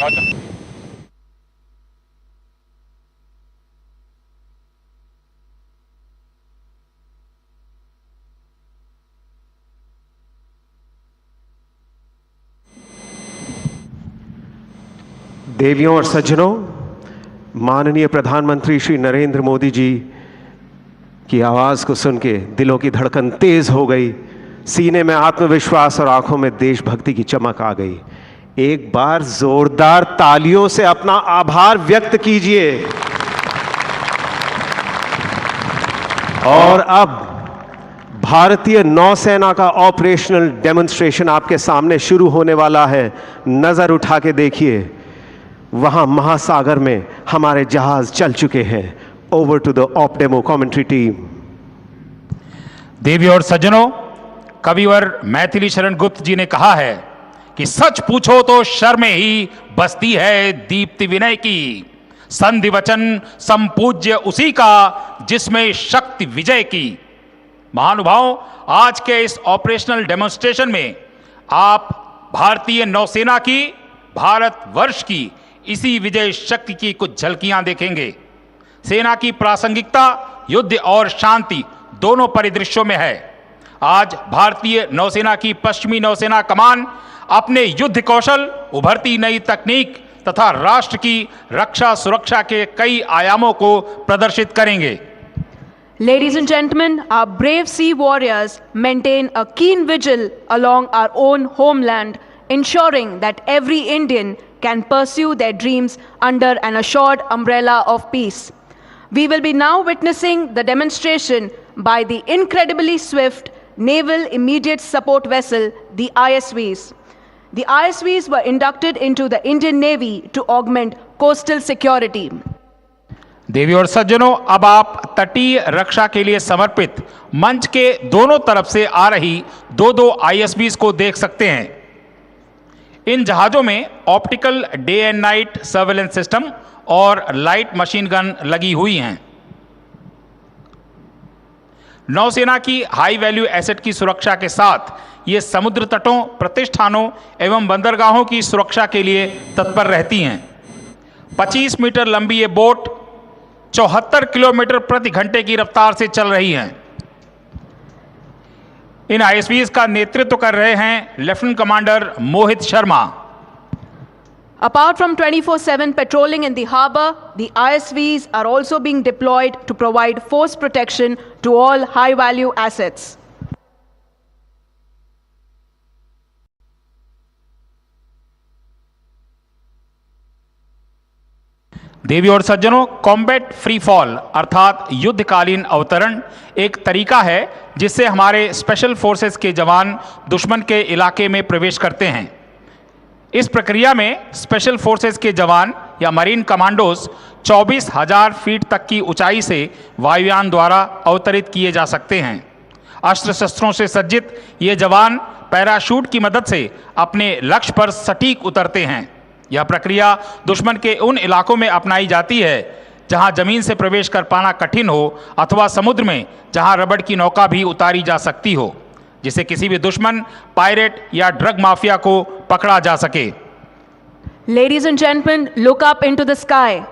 देवियों और सज्जनों, माननीय प्रधानमंत्री श्री नरेंद्र मोदी जी की आवाज को सुन के दिलों की धड़कन तेज हो गई, सीने में आत्मविश्वास और आंखों में देशभक्ति की चमक आ गई। एक बार जोरदार तालियों से अपना आभार व्यक्त कीजिए। और अब भारतीय नौसेना का ऑपरेशनल डेमोन्स्ट्रेशन आपके सामने शुरू होने वाला है। नजर उठा के देखिए, वहां महासागर में हमारे जहाज चल चुके हैं। Over to the op demo commentary team. देवी और सज्जनों, कविवर मैथिली शरण गुप्त जी ने कहा है कि सच पूछो तो शर्म ही बसती है दीप्ति विनय की। संधि वचन संपूज्य उसी का जिसमें शक्ति विजय की। महानुभावों, आज के इस ऑपरेशनल डेमोन्स्ट्रेशन में आप भारतीय नौसेना की, भारतवर्ष की इसी विजय शक्ति की कुछ झलकियां देखेंगे। सेना की प्रासंगिकता युद्ध और शांति दोनों परिदृश्यों में है। आज भारतीय नौसेना की पश्चिमी नौसेना कमान अपने युद्ध कौशल, उभरती नई तकनीक तथा राष्ट्र की रक्षा सुरक्षा के कई आयामों को प्रदर्शित करेंगे। Ladies and gentlemen, our brave sea warriors maintain a keen vigil along our own homeland, ensuring that every Indian can pursue their dreams under an assured umbrella of peace. We will be now witnessing the demonstration by the incredibly swift Naval Immediate Support Vessel, the ISVs. The ISVs were inducted into the Indian Navy to augment coastal security. देवी और सज्जनों, अब आप तटीय रक्षा के लिए समर्पित मंच के दोनों तरफ से आ रही दो ISVs को देख सकते हैं। इन जहाजों में optical day and night surveillance system और लाइट मशीन गन लगी हुई हैं। नौसेना की हाई वैल्यू एसेट की सुरक्षा के साथ ये समुद्र तटों, प्रतिष्ठानों एवं बंदरगाहों की सुरक्षा के लिए तत्पर रहती हैं। 25 मीटर लंबी ये बोट 74 किलोमीटर प्रति घंटे की रफ्तार से चल रही हैं। इन ISVs का नेतृत्व कर रहे हैं lieutenant commander Mohit Sharma. Apart from 24/7 patrolling in the harbor, the ISVs are also being deployed to provide force protection to all high-value assets. देवी और सज्जनों, कॉम्बैट फ्री फॉल अर्थात युद्धकालीन अवतरण एक तरीका है जिससे हमारे स्पेशल फोर्सेस के जवान दुश्मन के इलाके में प्रवेश करते हैं। इस प्रक्रिया में स्पेशल फोर्सेस के जवान या मरीन कमांडोज 24,000 फीट तक की ऊंचाई से वायुयान द्वारा अवतरित किए जा सकते हैं। अस्त्र शस्त्रों से सज्जित ये जवान पैराशूट की मदद से अपने लक्ष्य पर सटीक उतरते हैं। यह प्रक्रिया दुश्मन के उन इलाकों में अपनाई जाती है जहां जमीन से प्रवेश कर पाना कठिन हो अथवा समुद्र में जहां रबड़ की नौका भी उतारी जा सकती हो, जिससे किसी भी दुश्मन, पायरेट या ड्रग माफिया को पकड़ा जा सके। Ladies and gentlemen, look up into the sky.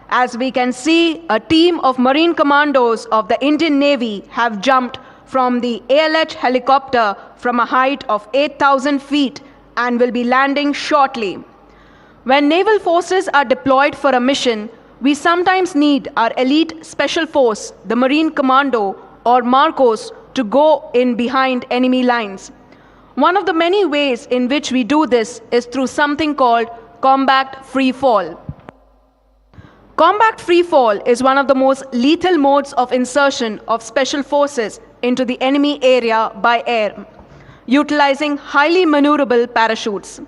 As we can see, a team of Marine Commandos of the Indian Navy have jumped from the ALH helicopter from a height of 8,000 feet and will be landing shortly. When naval forces are deployed for a mission, we sometimes need our elite special force, the Marine Commando or Marcos, to go in behind enemy lines. One of the many ways in which we do this is through something called combat free fall. Combat free fall is one of the most lethal modes of insertion of special forces into the enemy area by air, utilizing highly maneuverable parachutes.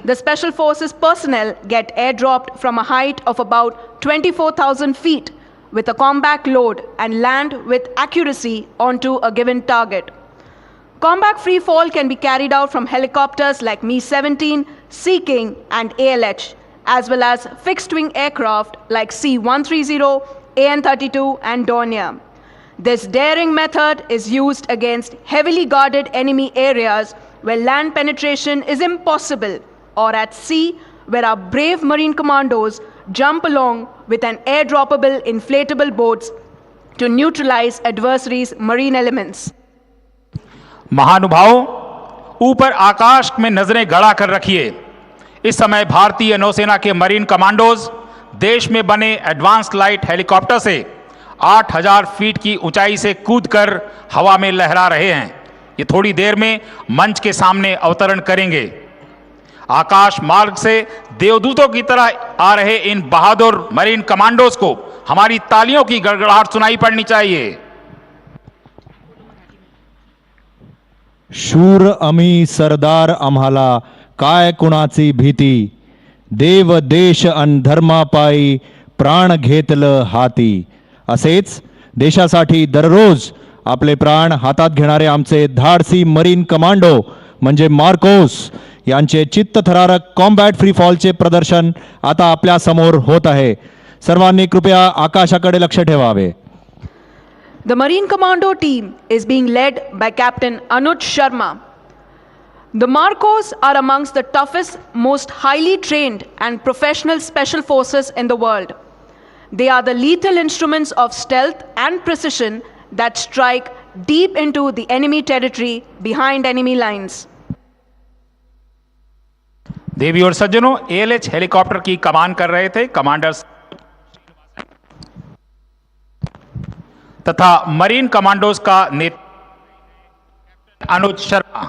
The Special Forces personnel get airdropped from a height of about 24,000 feet with a compact load and land with accuracy onto a given target. Combat free fall can be carried out from helicopters like Mi-17, Sea King and ALH, as well as fixed-wing aircraft like C-130, AN-32 and Dornier. This daring method is used against heavily guarded enemy areas where land penetration is impossible, or at sea where our brave Marine commandos jump along with an airdroppable inflatable boats to neutralize adversaries' marine elements. महानुभावों, ऊपर आकाश में नजरें गड़ा कर रखिए। इस समय भारतीय नौसेना के मरीन कमांडोज देश में बने एडवांस्ड लाइट हेलीकॉप्टर से 8000 फीट की ऊंचाई से कूदकर हवा में लहरा रहे हैं। ये थोड़ी देर में मंच के सामने अवतरण करेंगे। आकाश मार्ग से देवदूतों की तरह आ रहे इन बहादुर मरीन कमांडोज को हमारी तालियों की गड़गड़ाहट सुनाई पड़नी चाहिए। शूर आम्ही सरदार आम्हाला काय कुणाची भीती, देव देश अन धर्मापायी प्राण घेतलं हाती। असेच देशासाठी दररोज आपले प्राण हातात घेणारे आमचे धाडसी मरीन कमांडो म्हणजे मार्कोस यांचे चित्तथरारक कॉम्बॅट फ्री फॉलचे प्रदर्शन आता आपल्या समोर होत आहे। सर्वांनी कृपया आकाशाकडे लक्ष ठेवावे। The Marine Commando team is being led by Captain Anuj Sharma. The Marcos are amongst the toughest, most highly trained and professional special forces in the world. They are the lethal instruments of stealth and precision that strike deep into the enemy territory behind enemy lines. देवी और सज्जनों, ALH helicopter की कमान कर रहे थे commanders तथा marine commandos का नेता अनुज शर्मा।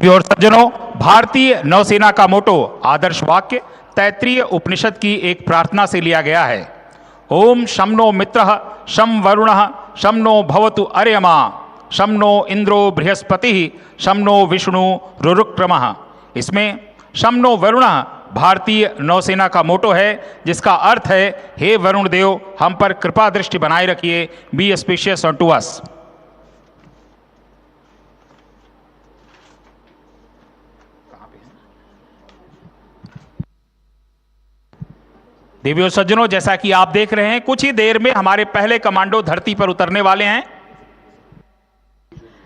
और सज्जनों, भारतीय नौसेना का मोटो आदर्श वाक्य तैत्रीय उपनिषद की एक प्रार्थना से लिया गया है। ओम शं नो मित्रः शं वरुणः शं नो भवतु अर्यमा शं नो इंद्रो बृहस्पतिः शं नो विष्णु रुरुक्रमः। इसमें शं नो वरुणः भारतीय नौसेना का मोटो है, जिसका अर्थ है हे वरुण देव, हम पर कृपा दृष्टि बनाए रखिए। Be spacious on to us. देवी और सज्जनों, जैसा कि आप देख रहे हैं, कुछ ही देर में हमारे पहले कमांडो धरती पर उतरने वाले हैं।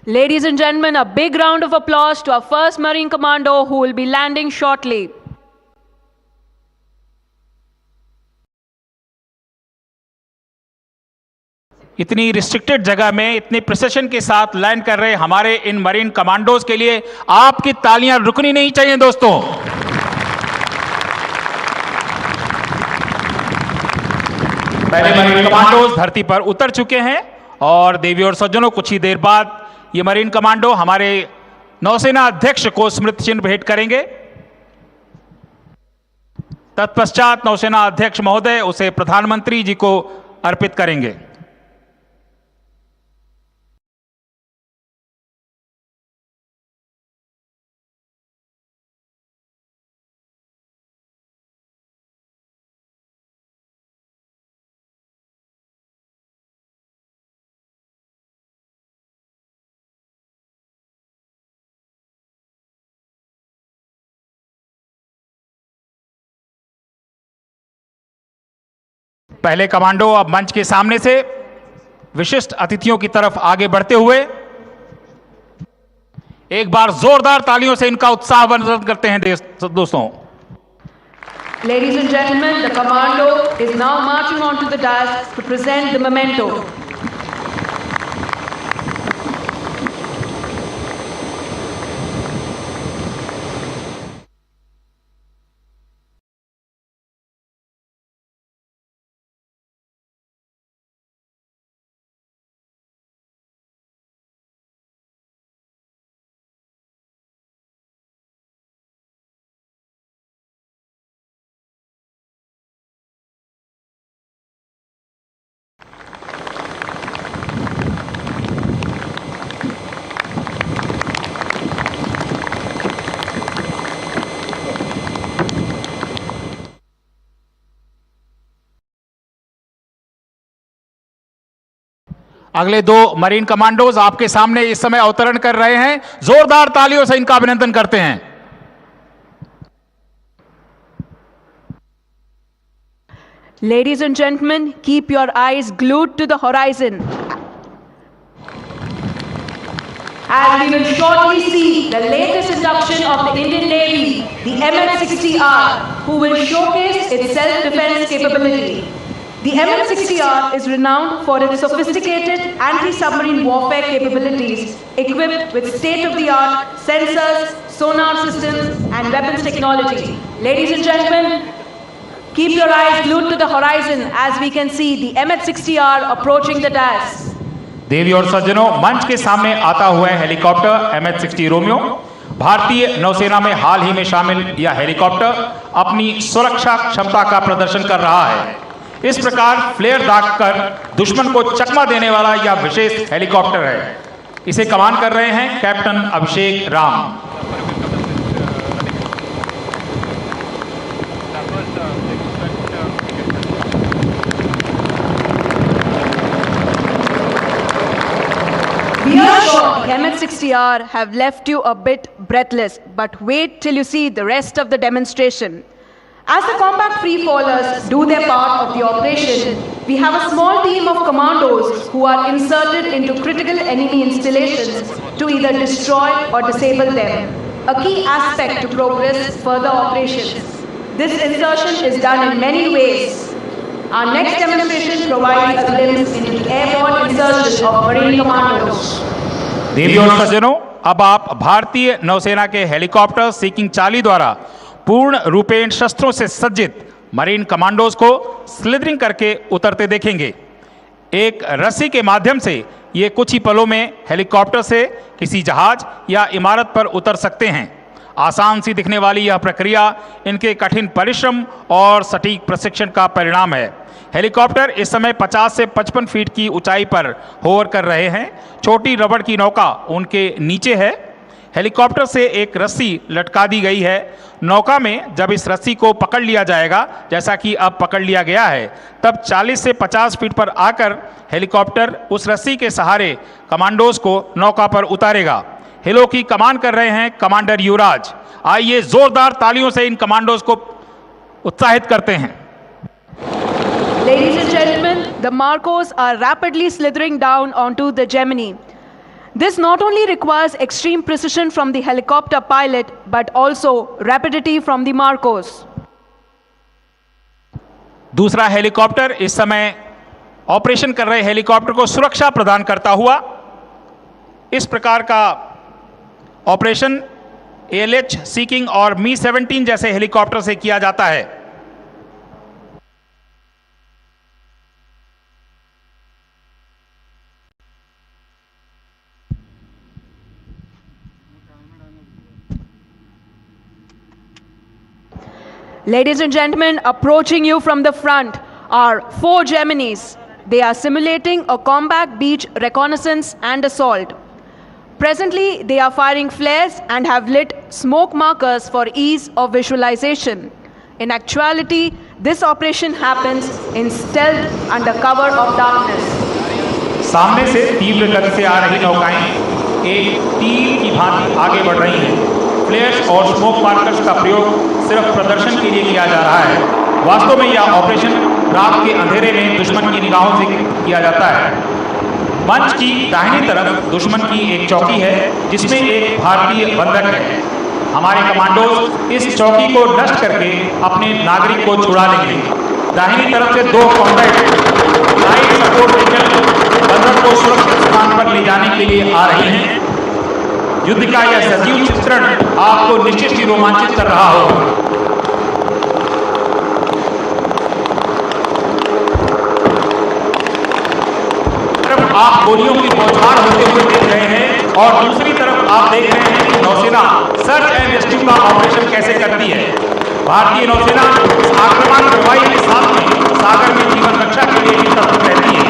Ladies and gentlemen, a big round of applause to our first Marine Commando who will be landing shortly. इतनी रिस्ट्रिक्टेड जगह में इतने प्रिसिशन के साथ लैंड कर रहे हमारे इन मरीन कमांडोज के लिए आपकी तालियां रुकनी नहीं चाहिए दोस्तों। पहले मरीन कमांडोज धरती पर उतर चुके हैं और देवी और सज्जनों, कुछ ही देर बाद ये मरीन कमांडो हमारे नौसेना अध्यक्ष को स्मृति चिन्ह भेंट करेंगे। तत्पश्चात नौसेना अध्यक्ष महोदय उसे प्रधानमंत्री जी को अर्पित करेंगे। पहले कमांडो अब मंच के सामने से विशिष्ट अतिथियों की तरफ आगे बढ़ते हुए एक बार जोरदार तालियों से इनका उत्साह वर्धन करते हैं दोस्तों। Ladies and gentlemen, the commando is now marching onto the dais to present the memento. अगले दो मरीन कमांडोज आपके सामने इस समय अवतरण कर रहे हैं। जोरदार तालियों से इनका अभिनंदन करते हैं। Ladies and gentlemen, keep your eyes glued to the horizon, as we will shortly see the latest induction of the Indian Navy, the MH-60R, who will showcase its self-defense capability. The MH-60R is renowned for its sophisticated anti-submarine warfare capabilities, equipped with state-of-the-art sensors, sonar systems, and weapons technology. Ladies and gentlemen, keep your eyes glued to the horizon as we can see the MH-60R approaching the dais. देवी और सज्जनों, मंच के सामने आता हुआ है helicopter MH-60 Romeo. भारतीय नौसेना में हाल ही में शामिल यह हेलीकॉप्टर अपनी सुरक्षा क्षमता का प्रदर्शन कर रहा है। इस प्रकार फ्लेयर दागकर दुश्मन को चकमा देने वाला यह विशेष हेलीकॉप्टर है। इसे कमान कर रहे हैं captain Abhishek Ram. We are sure the MH-60R have left you a bit breathless, but wait till you see the rest of the demonstration. As the combat free-fallers do their part of the operation, we have a small team of commandos who are inserted into critical enemy installations to either destroy or disable them, a key aspect to progress further operations. This insertion is done in many ways. Our next demonstration provides a glimpse into the airborne insertion of Marine Commandos. देवी और सज्जनों, अब आप भारतीय नौसेना के helicopter seeking 40 द्वारा पूर्ण रूपेण शस्त्रों से सज्जित मरीन कमांडोज को स्लिदरिंग करके उतरते देखेंगे। एक रस्सी के माध्यम से ये कुछ ही पलों में हेलीकॉप्टर से किसी जहाज या इमारत पर उतर सकते हैं। आसान सी दिखने वाली यह प्रक्रिया इनके कठिन परिश्रम और सटीक प्रशिक्षण का परिणाम है। हेलीकॉप्टर इस समय 50 से 55 फीट की ऊंचाई पर होवर कर रहे हैं। छोटी रबड़ की नौका उनके नीचे है। हेलीकॉप्टर से एक रस्सी लटका दी गई है। नौका में जब इस रस्सी को पकड़ लिया जाएगा, जैसा कि अब पकड़ लिया गया है, तब 40 से 50 फीट पर आकर हेलीकॉप्टर उस रस्सी के सहारे कमांडोज को नौका पर उतारेगा। हेलो की कमान कर रहे हैं कमांडर युवराज। आइए जोरदार तालियों से इन कमांडोज को उत्साहित करते हैं। Ladies and gentlemen, the Marcos are rapidly slithering down onto the Gemini. This not only requires extreme precision from the helicopter pilot, but also rapidity from the Marcos. दूसरा हेलीकॉप्टर इस समय ऑपरेशन कर रहे helicopter को सुरक्षा प्रदान करता हुआ। इस प्रकार का ऑपरेशन ALH सीकिंग और Mi-17 जैसे हेलीकॉप्टर से किया जाता है। Ladies and gentlemen, approaching you from the front are 4 Geminis. They are simulating a combat beach reconnaissance and assault. Presently, they are firing flares and have lit smoke markers for ease of visualization. In actuality, this operation happens in stealth under cover of darkness. सामने से तीव्र गति से आ रही नौकाएं एक तीर की भांति आगे बढ़ रही हैं। फ्लेयर्स और स्मोक मार्कर्स का प्रयोग सिर्फ प्रदर्शन के लिए किया जा रहा है। वास्तव में यह ऑपरेशन रात के अंधेरे में दुश्मन की निगाहों से किया जाता है। मंच की दाहिनी तरफ दुश्मन की एक चौकी है जिसमें एक भारतीय बंधक है। हमारे कमांडोज इस चौकी को नष्ट करके अपने नागरिक को छुड़ा लेंगे। दाहिनी तरफ से 2 कॉम्बैट लाइट सपोर्ट व्हीकल बंधक को सुरक्षित स्थान पर ले जाने के लिए आ रही हैं। युद्ध का यह सजीव चित्रण आपको निश्चित ही रोमांचित कर रहा होगा। तरफ आप गोलियों की बौछार होते हुए देख रहे हैं और दूसरी तरफ आप देख रहे हैं कि नौसेना सर्च एंड रेस्क्यू का ऑपरेशन कैसे करती है। भारतीय नौसेना आक्रमण प्रवाही के साथ में सागर में जीवन रक्षा के लिए भी तत्पर रहती है।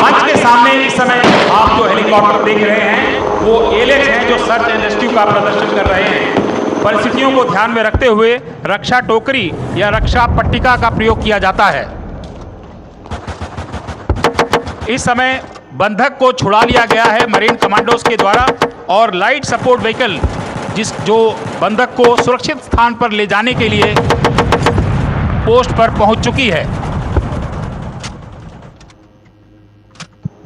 मंच के सामने इस समय आप जो हेलीकॉप्टर देख रहे हैं वो ALH हैं जो सर्च एंड रेस्क्यू का प्रदर्शन कर रहे हैं। परिस्थितियों को ध्यान में रखते हुए रक्षा टोकरी या रक्षा पट्टिका का प्रयोग किया जाता है। इस समय बंधक को छुड़ा लिया गया है मरीन कमांडोज के द्वारा और लाइट सपोर्ट व्हीकल जो बंधक को सुरक्षित स्थान पर ले जाने के लिए पोस्ट पर पहुंच चुकी है।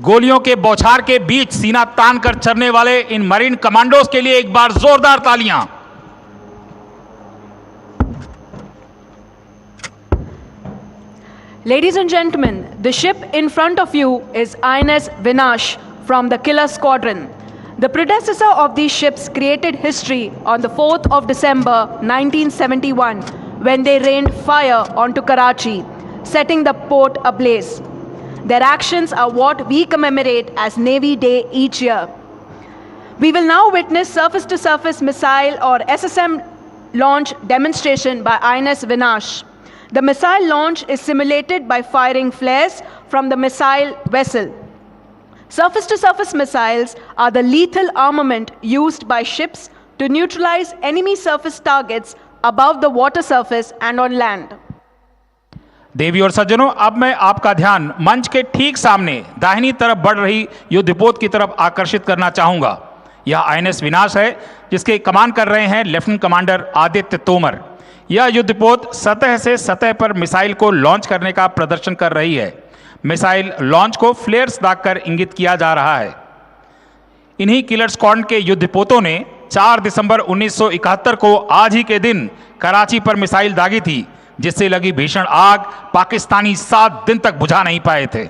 गोलियों के बौछार के बीच सीना तान कर चलने वाले इन मरीन कमांडोज के लिए एक बार जोरदार तालियां। Ladies and gentlemen, the ship in front of you is INS Vinash from the Killer Squadron. The predecessor of these ships created history on the 4th of December 1971 when they rained fire onto Karachi, setting the port ablaze. Their actions are what we commemorate as Navy Day each year. We will now witness surface-to-surface missile or SSM launch demonstration by INS Vinash. The missile launch is simulated by firing flares from the missile vessel. Surface-to-surface missiles are the lethal armament used by ships to neutralize enemy surface targets above the water surface and on land. देवी और सज्जनों, अब मैं आपका ध्यान मंच के ठीक सामने दाहिनी तरफ बढ़ रही युद्धपोत की तरफ आकर्षित करना चाहूंगा। यह आईएनएस विनाश है, जिसके कमान कर रहे हैं लेफ्टिनेंट कमांडर आदित्य तोमर। यह युद्धपोत सतह से सतह पर मिसाइल को लॉन्च करने का प्रदर्शन कर रही है। मिसाइल लॉन्च को फ्लेयर्स दागकर इंगित किया जा रहा है। इन्हीं किलर स्क्वाड्रन के युद्धपोतों ने 4 दिसंबर 1971 को आज ही के दिन कराची पर मिसाइल दागी थी, जिससे लगी भीषण आग पाकिस्तानी 7 दिन तक बुझा नहीं पाए थे।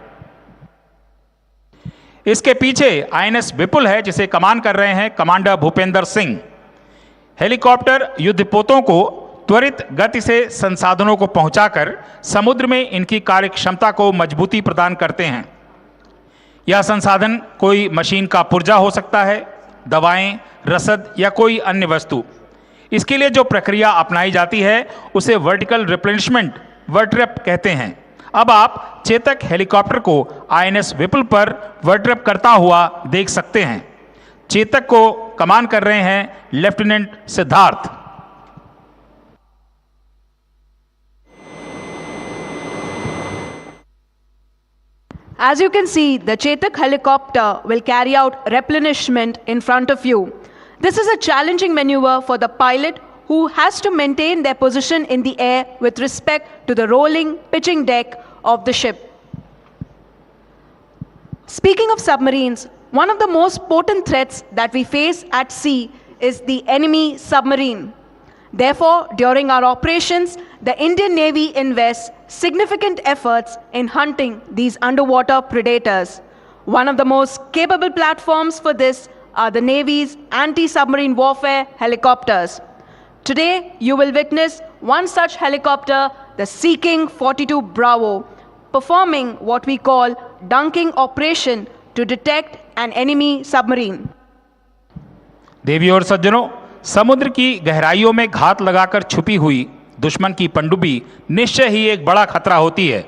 इसके पीछे आईएनएस विपुल है, जिसे कमान कर रहे हैं कमांडर भूपेंद्र सिंह। हेलीकॉप्टर युद्धपोतों को त्वरित गति से संसाधनों को पहुंचाकर समुद्र में इनकी कार्य क्षमता को मजबूती प्रदान करते हैं। यह संसाधन कोई मशीन का पुर्जा हो सकता है, दवाएं, रसद या कोई अन्य वस्तु। इसके लिए जो प्रक्रिया अपनाई जाती है उसे वर्टिकल रिप्लेनिशमेंट वर्टरेप कहते हैं। अब आप चेतक हेलीकॉप्टर को आईएनएस विपुल पर वर्टरेप करता हुआ देख सकते हैं। चेतक को कमान कर रहे हैं lieutenant Siddharth. As you can see, the Chetak helicopter will carry out replenishment in front of you. This is a challenging maneuver for the pilot, who has to maintain their position in the air with respect to the rolling, pitching deck of the ship. Speaking of submarines, one of the most potent threats that we face at sea is the enemy submarine. Therefore, during our operations, the Indian Navy invests significant efforts in hunting these underwater predators. One of the most capable platforms for this are the Navy's anti-submarine warfare helicopters. Today, you will witness one such helicopter, the Sea King 42 Bravo, performing what we call dunking operation to detect an enemy submarine. देवी और सज्जनों, समुद्र की गहराइयों में घात लगाकर छुपी हुई दुश्मन की पनडुब्बी निश्चय ही एक बड़ा खतरा होती है।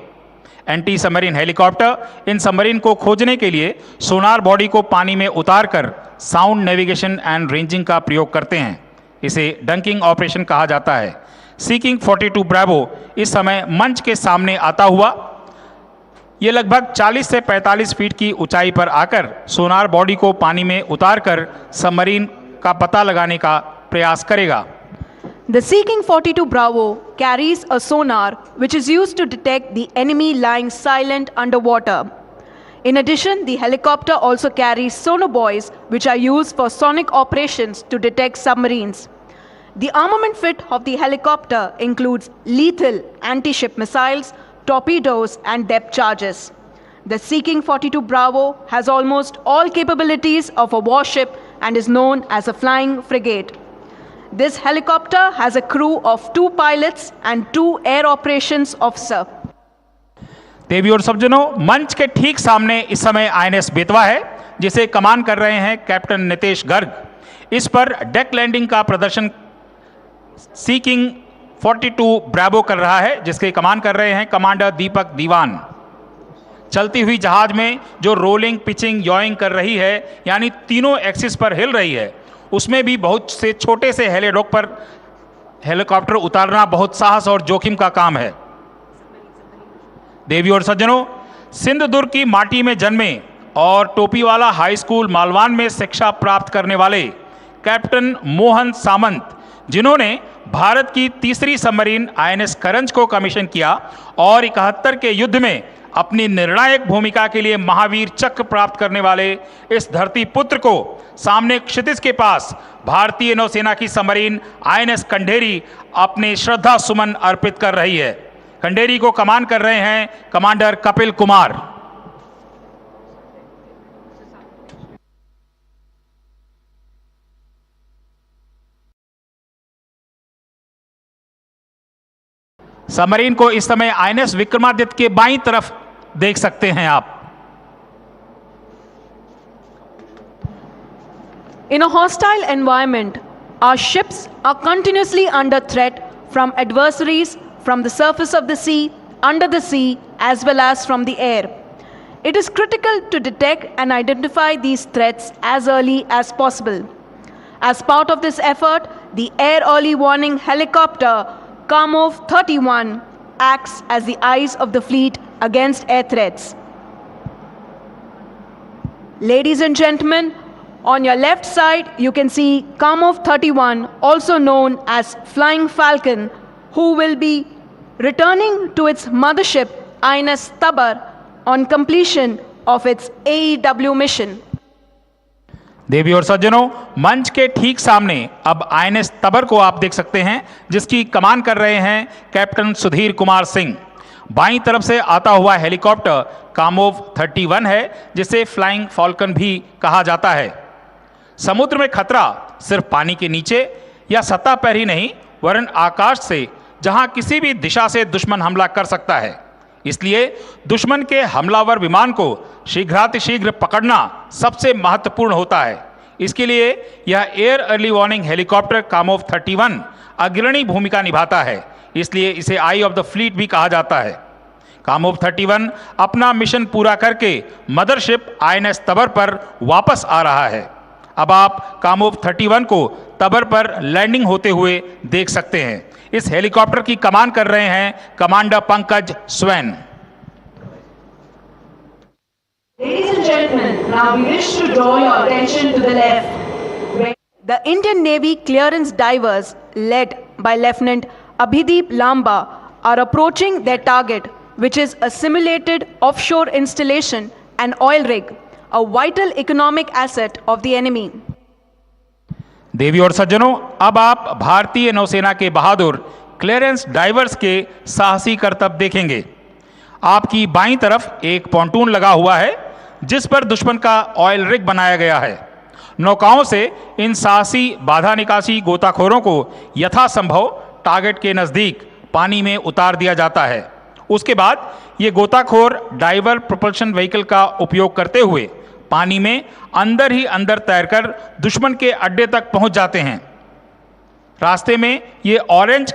एंटी सबमरीन हेलीकॉप्टर इन सबमरीन को खोजने के लिए सोनार बॉडी को पानी में उतारकर साउंड नेविगेशन एंड रेंजिंग का प्रयोग करते हैं। इसे डंकिंग ऑपरेशन कहा जाता है। सी किंग 42 ब्रावो इस समय मंच के सामने आता हुआ ये लगभग 40 से 45 फीट की ऊंचाई पर आकर सोनार बॉडी को पानी में उतारकर सबमरीन का पता लगाने का प्रयास करेगा। The Sea King 42 Bravo carries a sonar which is used to detect the enemy lying silent underwater. In addition, the helicopter also carries sonobuoys which are used for sonic operations to detect submarines. The armament fit of the helicopter includes lethal anti-ship missiles, torpedoes and depth charges. The Sea King 42 Bravo has almost all capabilities of a warship and is known as a flying frigate. This helicopter has a crew of 2 pilots and 2 air operations officer. देवी और सज्जनों, मंच के ठीक सामने इस समय INS Betwa है, जिसे कमान कर रहे हैं कैप्टन नितेश गर्ग। इस पर डेक लैंडिंग का प्रदर्शन सी किंग 42 ब्रावो कर रहा है, जिसके कमान कर रहे हैं कमांडर दीपक दीवान। चलती हुई जहाज में जो रोलिंग, पिचिंग, यॉइंग कर रही है, यानी तीनों एक्सिस पर हिल रही है, उसमें भी बहुत से छोटे से हेलीडॉक पर हेलीकॉप्टर उतारना बहुत साहस और जोखिम का काम है। देवी और सज्जनों, सिंधुदुर्ग की माटी में जन्मे और टोपीवाला हाई स्कूल मालवान में शिक्षा प्राप्त करने वाले कैप्टन मोहन सामंत, जिन्होंने भारत की तीसरी सबमरीन INS करंज को कमीशन किया और 71 के युद्ध में अपनी निर्णायक भूमिका के लिए महावीर चक्र प्राप्त करने वाले इस धरती पुत्र को सामने क्षितिज के पास भारतीय नौसेना की सबमरीन INS खंडेरी अपने श्रद्धा सुमन अर्पित कर रही है। खंडेरी को कमान कर रहे हैं कमांडर कपिल कुमार। सबमरीन को इस समय INS विक्रमादित्य के बाईं तरफ देख सकते हैं आप। In a hostile environment, our ships are continuously under threat from adversaries from the surface of the sea, under the sea, as well as from the air. It is critical to detect and identify these threats as early as possible. As part of this effort, the Air Early Warning Helicopter Kamov 31 acts as the eyes of the fleet against air threats. Ladies and gentlemen, on your left side, you can see Kamov 31, also known as Flying Falcon, who will be returning to its mothership, INS Tabar, on completion of its AEW mission. देवी और सज्जनों, मंच के ठीक सामने अब INS तबर को आप देख सकते हैं, जिसकी कमान कर रहे हैं कैप्टन सुधीर कुमार सिंह। बाईं तरफ से आता हुआ हेलीकॉप्टर कामोव 31 है, जिसे फ्लाइंग फॉल्कन भी कहा जाता है। समुद्र में खतरा सिर्फ पानी के नीचे या सतह पर ही नहीं, वरन आकाश से, जहां किसी भी दिशा से दुश्मन हमला कर सकता है। इसलिए दुश्मन के हमलावर विमान को शीघ्रातिशीघ्र पकड़ना सबसे महत्वपूर्ण होता है। इसके लिए यह air early warning helicopter Kamov 31 अग्रणी भूमिका निभाता है, इसलिए इसे आई ऑफ द फ्लीट भी कहा जाता है। कामोव 31 अपना मिशन पूरा करके मदरशिप INS तबर पर वापस आ रहा है। अब आप कामोव 31 को तबर पर लैंडिंग होते हुए देख सकते हैं। इस हेलीकॉप्टर की कमान कर रहे हैं commander Pankaj swan. Ladies and gentlemen, now we wish to draw your attention to the left. The Indian Navy clearance divers, led by Lieutenant Abhideep Lamba, are approaching their target, which is a simulated offshore installation and oil rig, a vital economic asset of the enemy. देवी और सज्जनों, अब आप भारतीय नौसेना के बहादुर clearance diverse के साहसी करतब देखेंगे। आपकी बाईं तरफ एक पॉन्टून लगा हुआ है, जिस पर दुश्मन का ऑयल रिग बनाया गया है। नौकाओं से इन साहसी बाधा निकासी गोताखोरों को यथासंभव टारगेट के नज़दीक पानी में उतार दिया जाता है। उसके बाद ये गोताखोर डाइवर प्रोपल्शन व्हीकल का उपयोग करते हुए पानी में अंदर ही अंदर तैरकर दुश्मन के अड्डे तक पहुंच जाते हैं। रास्ते में ये ऑरेंज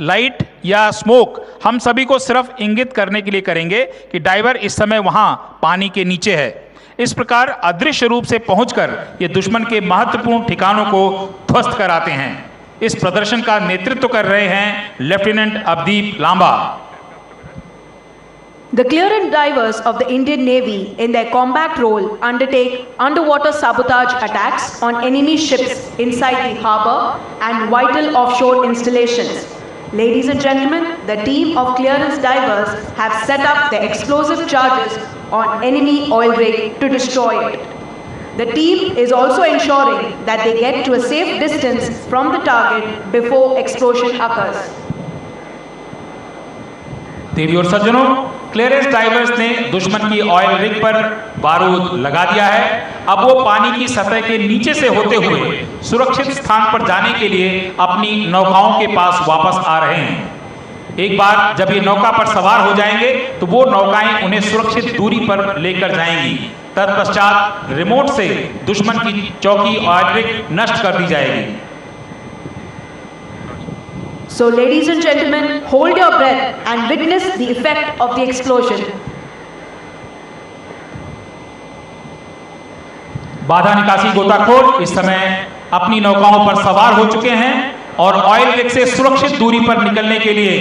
लाइट या स्मोक हम सभी को सिर्फ इंगित करने के लिए करेंगे कि डाइवर इस समय वहां पानी के नीचे है। इस प्रकार अदृश्य रूप से पहुंचकर ये दुश्मन के महत्वपूर्ण ठिकानों को ध्वस्त कराते हैं। इस प्रदर्शन का नेतृत्व कर रहे हैं lieutenant Abdeep Lamba. The clearance divers of the Indian Navy, in their combat role, undertake underwater sabotage attacks on enemy ships inside the harbor and vital offshore installations. Ladies and gentlemen, the team of clearance divers have set up the explosive charges on enemy oil rig to destroy it. The team is also ensuring that they get to a safe distance from the target before explosion occurs. देवी और सज्जनों, clearance diverse ने दुश्मन की oil rig पर बारूद लगा दिया है। अब वो पानी की सतह के नीचे से होते हुए सुरक्षित स्थान पर जाने के लिए अपनी नौकाओं के पास वापस आ रहे हैं। एक बार जब ये नौका पर सवार हो जाएंगे तो वो नौकाएं उन्हें सुरक्षित दूरी पर लेकर जाएंगी। तत्पश्चात रिमोट से दुश्मन की चौकी ऑयल रिग नष्ट कर दी जाएगी। So, ladies and gentlemen, hold your breath and witness the effect of the explosion. बाधा निकासी गोताखोर इस समय अपनी नौकाओं पर सवार हो चुके हैं और ऑयल रिग से सुरक्षित दूरी पर निकलने के लिए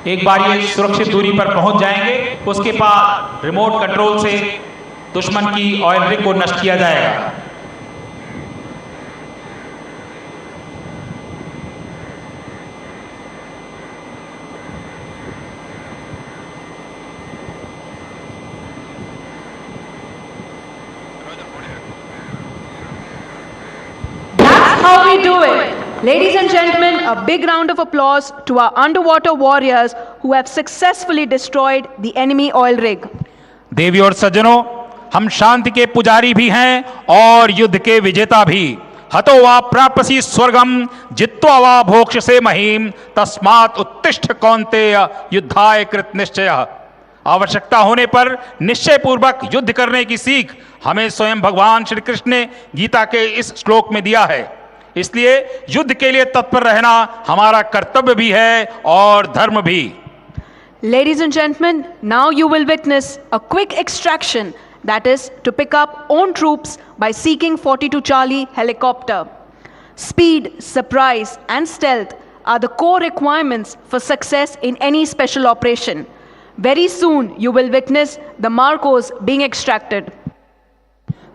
एक बार ये सुरक्षित दूरी पर पहुंच जाएंगे, उसके बाद रिमोट कंट्रोल से दुश्मन की ऑयल रिग को नष्ट किया जाएगा। That's how we do it. Ladies and gentlemen, a big round of applause to our underwater warriors who have successfully destroyed the enemy oil rig. देवी और सज्जनों, हम शांति के पुजारी भी हैं और युद्ध के विजेता भी। हतो वा प्रापसि स्वर्गम जित्वा वा भोक्ष्यसे महीम तस्मात् उत्तिष्ठ कौन्तेय युद्धाय कृत निश्चयः। आवश्यकता होने पर निश्चय पूर्वक युद्ध करने की सीख हमें स्वयं भगवान श्री कृष्ण ने गीता के इस श्लोक में दिया है। इसलिए युद्ध के लिए तत्पर रहना हमारा कर्तव्य भी है और धर्म भी। Ladies and gentlemen, now you will witness a quick extraction, that is to pick up own troops by seeking 42 Charlie helicopter. Speed, surprise and stealth are the core requirements for success in any special operation. Very soon you will witness the Marcos being extracted.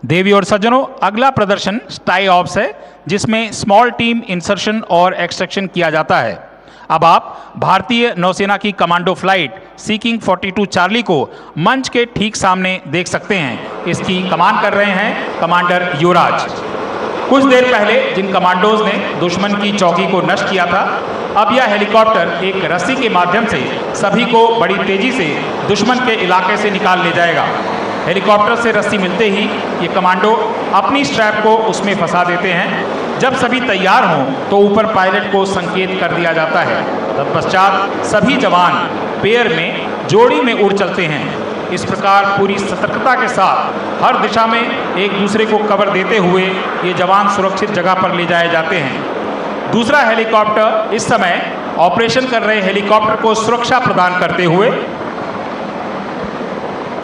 देवी और सज्जनों, अगला प्रदर्शन स्टाई ops है, जिसमें small team insertion और extraction किया जाता है। अब आप भारतीय नौसेना की कमांडो फ्लाइट सीकिंग 42 चार्ली को मंच के ठीक सामने देख सकते हैं। इसकी कमान कर रहे हैं कमांडर युवराज। कुछ देर पहले जिन कमांडोज ने दुश्मन की चौकी को नष्ट किया था, अब यह हेलीकॉप्टर एक रस्सी के माध्यम से सभी को बड़ी तेजी से दुश्मन के इलाके से निकाल ले जाएगा। हेलीकॉप्टर से रस्सी मिलते ही ये कमांडो अपनी स्ट्रैप को उसमें फंसा देते हैं। जब सभी तैयार हों तो ऊपर पायलट को संकेत कर दिया जाता है। तत्पश्चात सभी जवान पेयर में जोड़ी में उड़ चलते हैं। इस प्रकार पूरी सतर्कता के साथ हर दिशा में एक दूसरे को कवर देते हुए ये जवान सुरक्षित जगह पर ले जाए जाते हैं। दूसरा हेलीकॉप्टर इस समय ऑपरेशन कर रहे हेलीकॉप्टर को सुरक्षा प्रदान करते हुए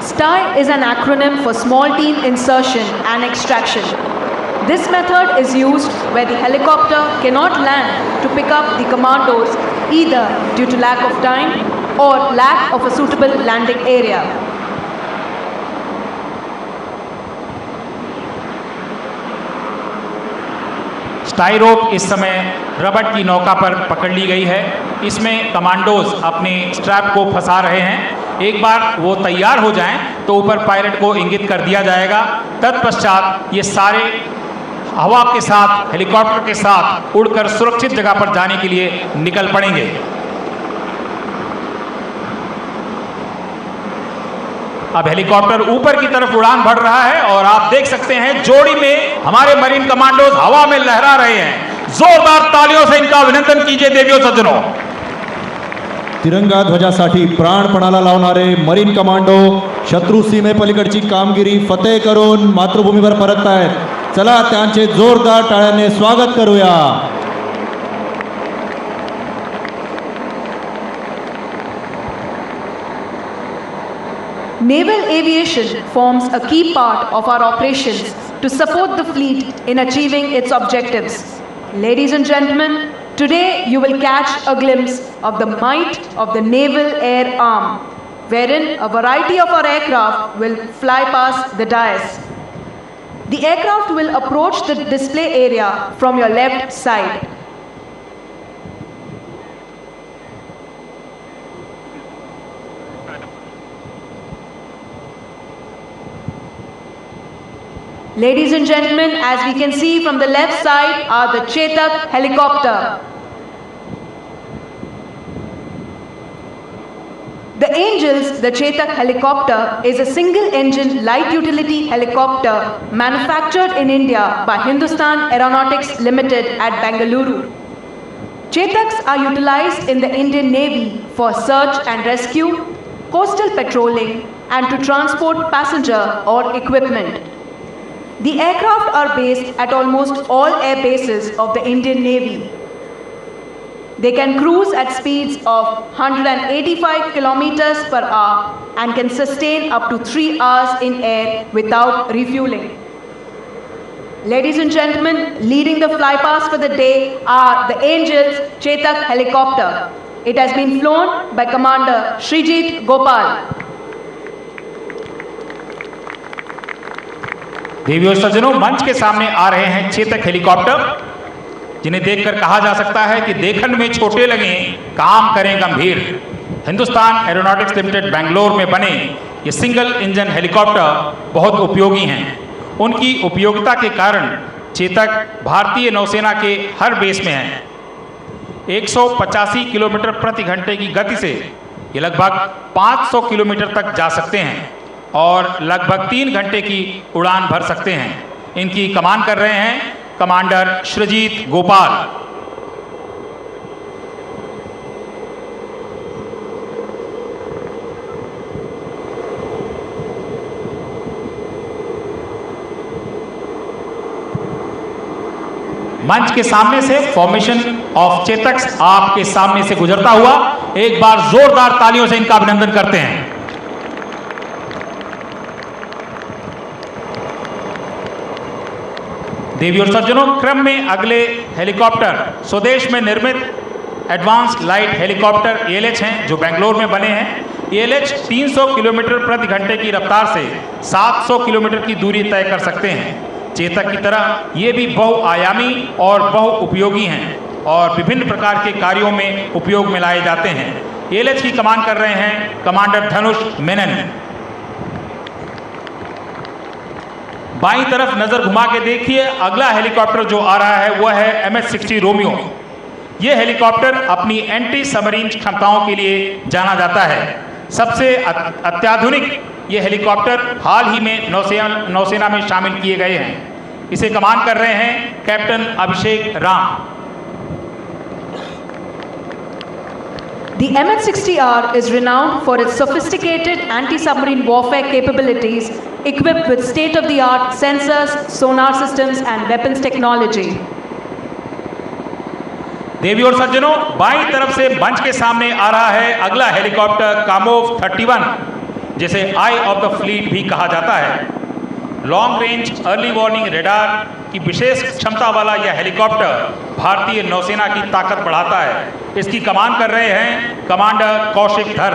STI is an acronym for Small Team Insertion and Extraction. This method is used where the helicopter cannot land to pick up the commandos either due to lack of time or lack of a suitable landing area. स्टाई रोप इस समय रबट की नौका पर पकड़ ली गई है। इसमें commandos अपने स्ट्रैप को फंसा रहे हैं। एक बार वो तैयार हो जाएं तो ऊपर पायलट को इंगित कर दिया जाएगा। तत्पश्चात ये सारे हवा के साथ, हेलीकॉप्टर के साथ उड़कर सुरक्षित जगह पर जाने के लिए निकल पड़ेंगे। अब हेलीकॉप्टर ऊपर की तरफ उड़ान भर रहा है और आप देख सकते हैं जोड़ी में हमारे मरीन कमांडोज हवा में लहरा रहे हैं। जोरदार तालियों से इनका अभिनंदन कीजिए देवियों सज्जनों। तिरंगा ध्वजासाठी प्राणपणाला लावणारे मरीन कमांडो शत्रू सीमेपलीकडची कामगिरी फतेह करून मातृभूमीवर परततायत। चला त्यांचे जोरदार टाळ्याने स्वागत करूया। Naval aviation forms a key part of our operations to support the fleet in achieving its objectives. Ladies and gentlemen, today you will catch a glimpse of the might of the Naval Air Arm, wherein a variety of our aircraft will fly past the dais. The aircraft will approach the display area from your left side. Ladies and gentlemen, as we can see from the left side are the Chetak helicopter. The Angels, the Chetak helicopter, is a single-engine light utility helicopter manufactured in India by Hindustan Aeronautics Limited at Bengaluru. Chetaks are utilized in the Indian Navy for search and rescue, coastal patrolling, and to transport passenger or equipment. The aircraft are based at almost all air bases of the Indian Navy. They can cruise at speeds of 185 kilometers per hour and can sustain up to 3 hours in air without refueling. Ladies and gentlemen, leading the flypast for the day are the Angels Chetak helicopter. It has been flown by Commander Srijit Gopal. देवी और सज्जनों, मंच के सामने आ रहे हैं Chetak helicopter, जिन्हें देखकर कहा जा सकता है कि देखन में छोटे लगे, काम करें गंभीर। हिंदुस्तान एरोनॉटिक्स लिमिटेड बेंगलोर में बने ये सिंगल इंजन हेलीकॉप्टर बहुत उपयोगी हैं। उनकी उपयोगिता के कारण चेतक भारतीय नौसेना के हर बेस में हैं। 185 किलोमीटर प्रति घंटे की गति से ये लगभग 500 किलोमीटर तक जा सकते हैं और लगभग 3 घंटे की उड़ान भर सकते हैं। इनकी कमान कर रहे हैं कमांडर सृजीत गोपाल। मंच के सामने से फॉर्मेशन ऑफ चेतक आपके सामने से गुजरता हुआ एक बार जोरदार तालियों से इनका अभिनंदन करते हैं। देवी और सज्जनों, क्रम में अगले हेलीकॉप्टर स्वदेश में निर्मित एडवांस लाइट हेलीकॉप्टर ALH हैं, जो बेंगलोर में बने हैं। ALH 300 किलोमीटर प्रति घंटे की रफ्तार से 700 किलोमीटर की दूरी तय कर सकते हैं। चेतक की तरह ये भी बहुआयामी और बहुउपयोगी हैं और विभिन्न प्रकार के कार्यों में उपयोग में लाए जाते हैं। ALH की कमान कर रहे हैं कमांडर धनुष मेनन। बाईं तरफ नजर घुमा के देखिए, अगला हेलीकॉप्टर जो आ रहा है वह है MH-60 रोमियो। यह हेलीकॉप्टर अपनी एंटी सबमरीन क्षमताओं के लिए जाना जाता है। सबसे अत्याधुनिक ये हेलीकॉप्टर हाल ही में नौसेना में शामिल किए गए हैं। इसे कमान कर रहे हैं captain Abhishek Ram. The MH-60R is renowned for its sophisticated anti-submarine warfare capabilities equipped with state-of-the-art sensors, sonar systems and weapons technology. देवी और सज्जनों, बाईं तरफ से मंच के सामने आ रहा है अगला हेलीकॉप्टर कामोव 31, जिसे आई ऑफ द फ्लीट भी कहा जाता है। Long range early warning radar की विशेष क्षमता वाला यह हेलीकॉप्टर भारतीय नौसेना की ताकत बढ़ाता है। इसकी कमान कर रहे हैं कमांडर कौशिक धर।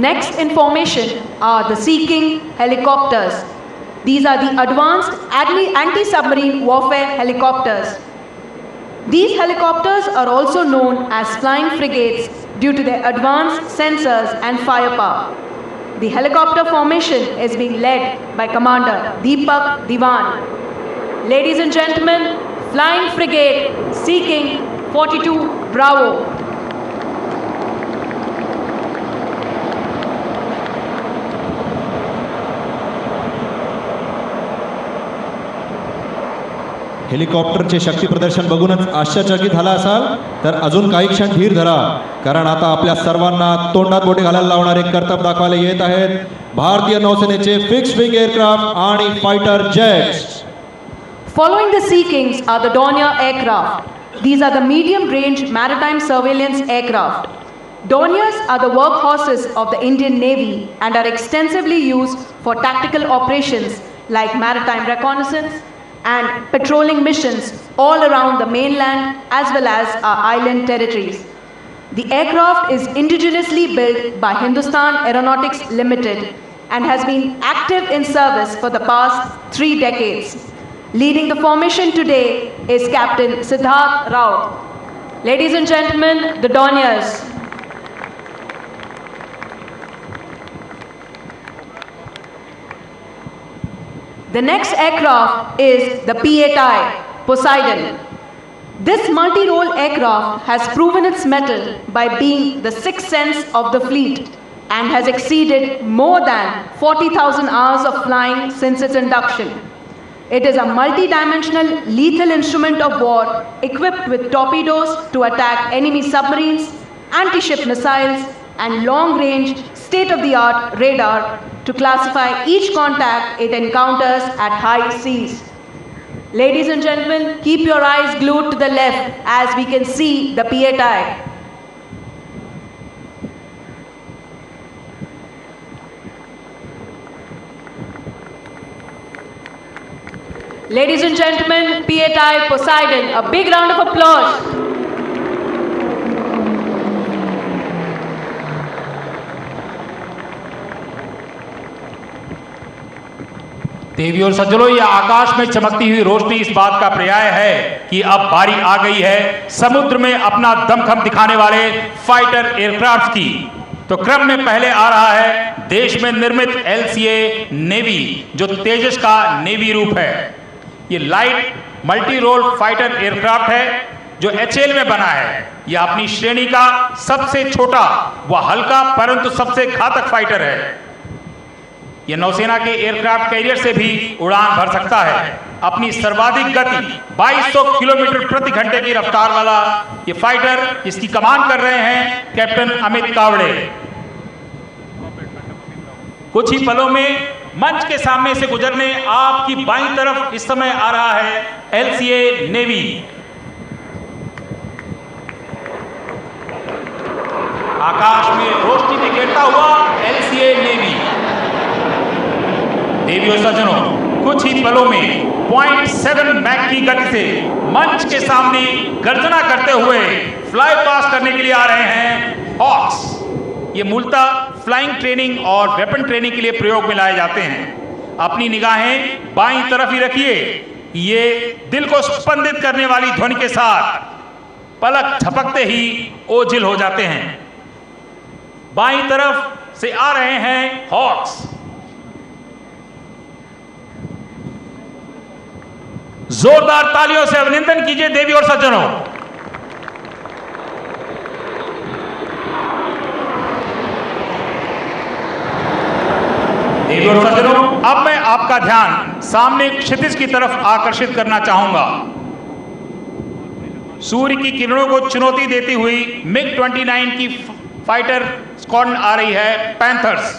Next in formation are the Sea King helicopters. These are the advanced anti-submarine warfare helicopters. These helicopters are also known as flying frigates due to their advanced sensors and firepower. The helicopter formation is being led by Commander Deepak Diwan. Ladies and gentlemen, Flying Frigate Sea King 42 Bravo. हेलिकॉप्टरचे शक्ती प्रदर्शन बघूनच आश्चर्यचकित झाला असाल तर अजून काही क्षण धीर धरा, कारण आता आपल्या सर्वांना तोंडात बोटे घालायला लावणारे करतब दाखवायला येत आहेत भारतीय नौसेनेचे फिक्स्ड विंग एअरक्राफ्ट आणि fighter jets. Following the Sea Kings are the Dornier aircraft. These are the medium-range maritime surveillance aircraft. Dorniers are the workhorses of the Indian Navy and are extensively used for tactical operations like maritime reconnaissance and patrolling missions all around the mainland as well as our island territories. The aircraft is indigenously built by Hindustan Aeronautics Limited and has been active in service for the past 3 decades. Leading the formation today is Captain Siddharth Rao. Ladies and gentlemen, the Dorniers. The next aircraft is the P-8I, Poseidon. This multi-role aircraft has proven its mettle by being the sixth sense of the fleet and has exceeded more than 40,000 hours of flying since its induction. It is a multi-dimensional lethal instrument of war equipped with torpedoes to attack enemy submarines, anti-ship missiles, and long-range, state-of-the-art radar to classify each contact it encounters at high seas. Ladies and gentlemen, keep your eyes glued to the left as we can see the P-8I. Ladies and gentlemen, PATI Poseidon, a big round of applause. देवी और सज्जनों, ये आकाश में चमकती हुई रोशनी इस बात का पर्याय है कि अब बारी आ गई है समुद्र में अपना दमखम दिखाने वाले फाइटर एयरक्राफ्ट की। तो क्रम में पहले आ रहा है देश में निर्मित LCA नेवी, जो तेजस का नेवी रूप है। ये light multi role fighter aircraft है जो HAL में बना है। यह अपनी श्रेणी का सबसे छोटा व हल्का परंतु सबसे घातक फाइटर है। यह नौसेना के एयरक्राफ्ट कैरियर से भी उड़ान भर सकता है। अपनी सर्वाधिक गति 2200 किलोमीटर प्रति घंटे की रफ्तार वाला ये फाइटर, इसकी कमान कर रहे हैं कैप्टन अमित कावड़े। कुछ ही पलों में मंच के सामने से गुजरने आपकी बाईं तरफ इस समय आ रहा है LCA नेवी। आकाश में रोशनी बिखेरता हुआ LCA नेवी। देवी और सज्जनों, कुछ ही पलों में 0.7 मैक की गति से मंच के सामने गर्जना करते हुए फ्लाई पास करने के लिए आ रहे हैं हॉक्स। ये मूलतः फ्लाइंग ट्रेनिंग और वेपन ट्रेनिंग के लिए प्रयोग में लाए जाते हैं। अपनी निगाहें बाईं तरफ ही रखिए। ये दिल को स्पंदित करने वाली ध्वनि के साथ पलक झपकते ही ओझिल हो जाते हैं। बाईं तरफ से आ रहे हैं हॉक्स। जोरदार तालियों से अभिनंदन कीजिए देवी और सज्जनों। देवी और सज्जनों, अब मैं आपका ध्यान सामने क्षितिज की तरफ आकर्षित करना चाहूंगा। सूर्य की किरणों को चुनौती देती हुई MiG-29 की फाइटर स्क्वाड्रन आ रही है पैंथर्स।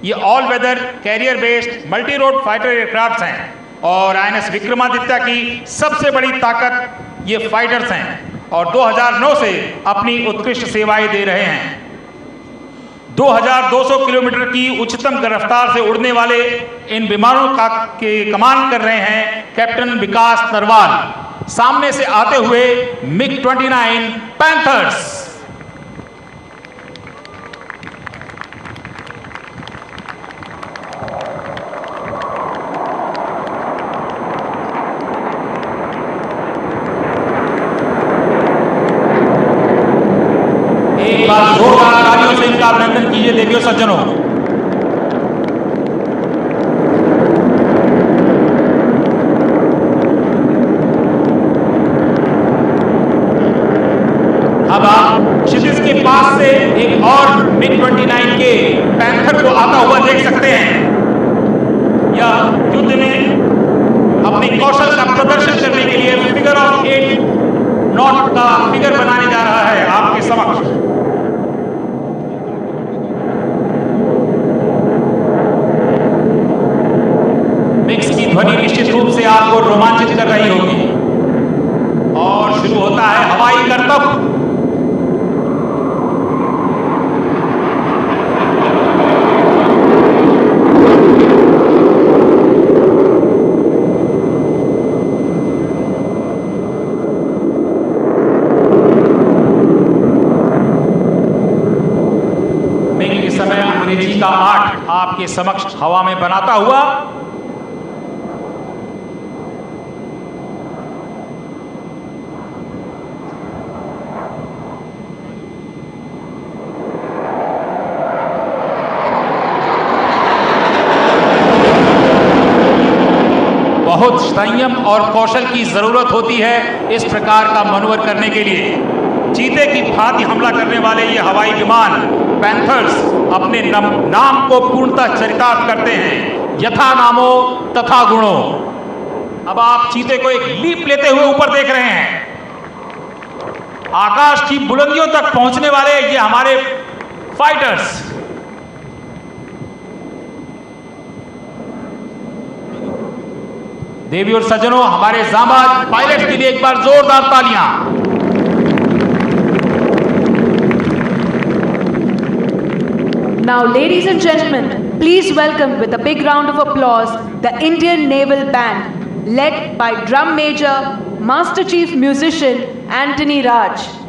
ये all weather carrier based multi role fighter aircraft हैं और INS विक्रमादित्य की सबसे बड़ी ताकत ये फाइटर्स हैं और 2009 से अपनी उत्कृष्ट सेवाएं दे रहे हैं। 2200 किलोमीटर की उच्चतम रफ्तार से उड़ने वाले इन विमानों के कमान कर रहे हैं कैप्टन विकास नरवाल। सामने से आते हुए MiG-29 पैंथर्स। एक बार जोरदार तालियों से इनका अभिनंदन कीजिए देवियों सज्जनों। अब आप क्षितिज के पास से एक और MiG-29 के पैंथर को आता हुआ देख सकते हैं। यह युद्ध में अपने कौशल का प्रदर्शन करने के लिए फिगर ऑफ 8 नॉट का फिगर बनाने जा रहा है आपके समक्ष। मिक्स की ध्वनि निश्चित रूप से आपको रोमांचित कर रही होगी और शुरू होता है हवाई करतब। मिग इस समय अंग्रेजी का 8 आपके समक्ष हवा में बनाता हुआ बहुत संयम और कौशल की जरूरत होती है इस प्रकार का मनोवर करने के लिए। चीते की भांति हमला करने वाले ये हवाई विमान पैंथर्स अपने नाम को पूर्णतः चरितार्थ करते हैं, यथा नामो तथा गुणो। अब आप चीते को एक लीप लेते हुए ऊपर देख रहे हैं। आकाश की बुलंदियों तक पहुंचने वाले ये हमारे फाइटर्स। देवी और सज्जनों, हमारे जांबाज पायलट के लिए एक बार जोरदार तालियां। Now, ladies and gentlemen, please welcome with a big round of applause the Indian Naval Band. led by Drum Major, Master Chief Musician Anthony Raj.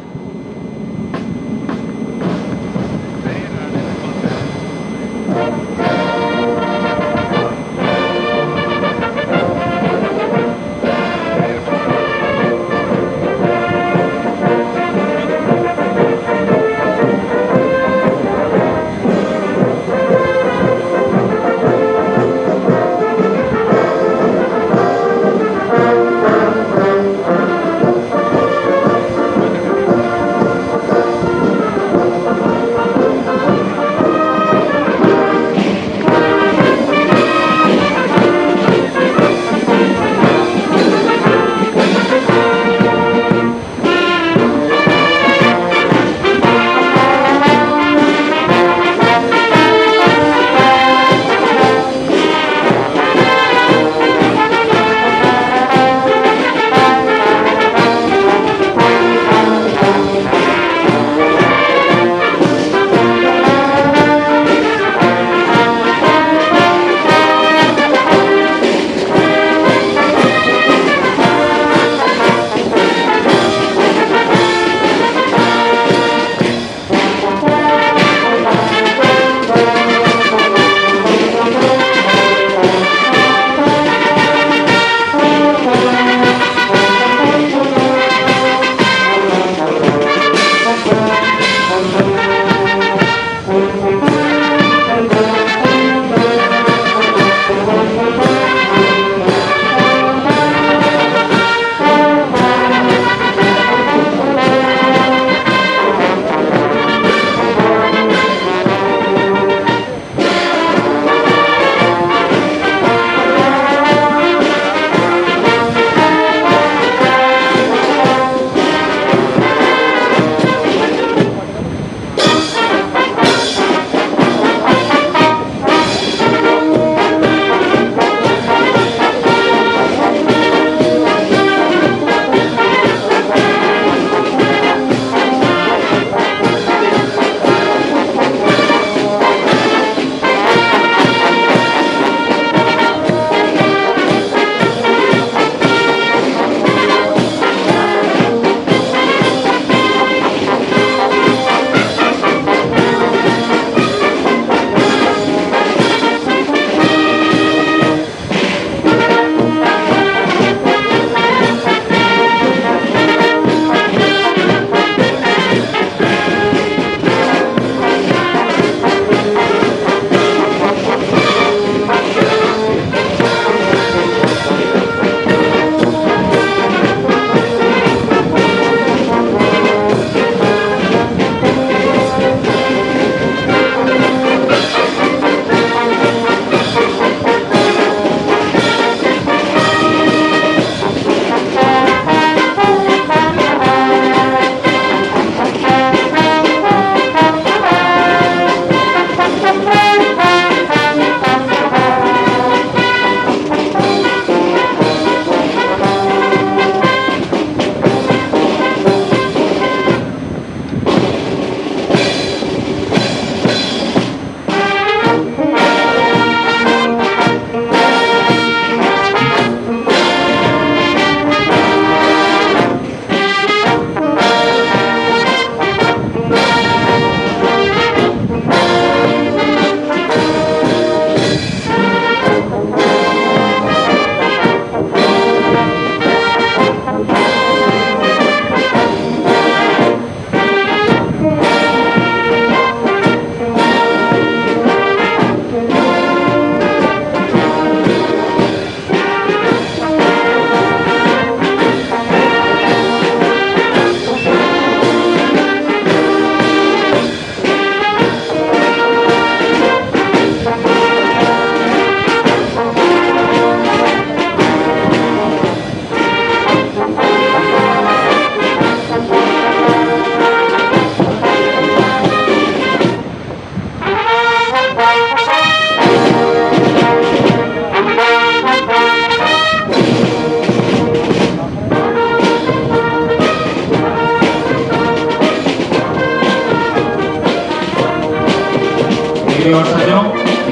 और सज्जनों,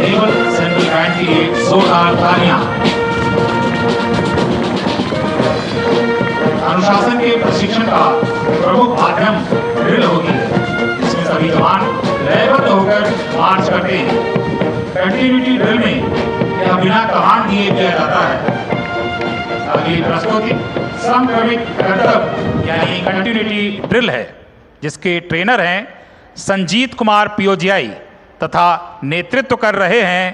नेवल सेंट्रल बैंड की एक जोरदार तालियां। अनुशासन के प्रशिक्षण का प्रमुख माध्यम ड्रिल होती है, जिसमें सभी जवान लयबद्ध होकर मार्च करते हैं। कंटिन्यूटी ड्रिल में यह बिना कमांड दिए किया जाता है। अगली प्रस्तुति समक्रमिक करतब यानी कंटिन्यूटी ड्रिल है, जिसके ट्रेनर हैं संजीत कुमार पीओजीआई तथा नेतृत्व कर रहे हैं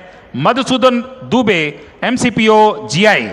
Madhusudan Dubey MCPO GI.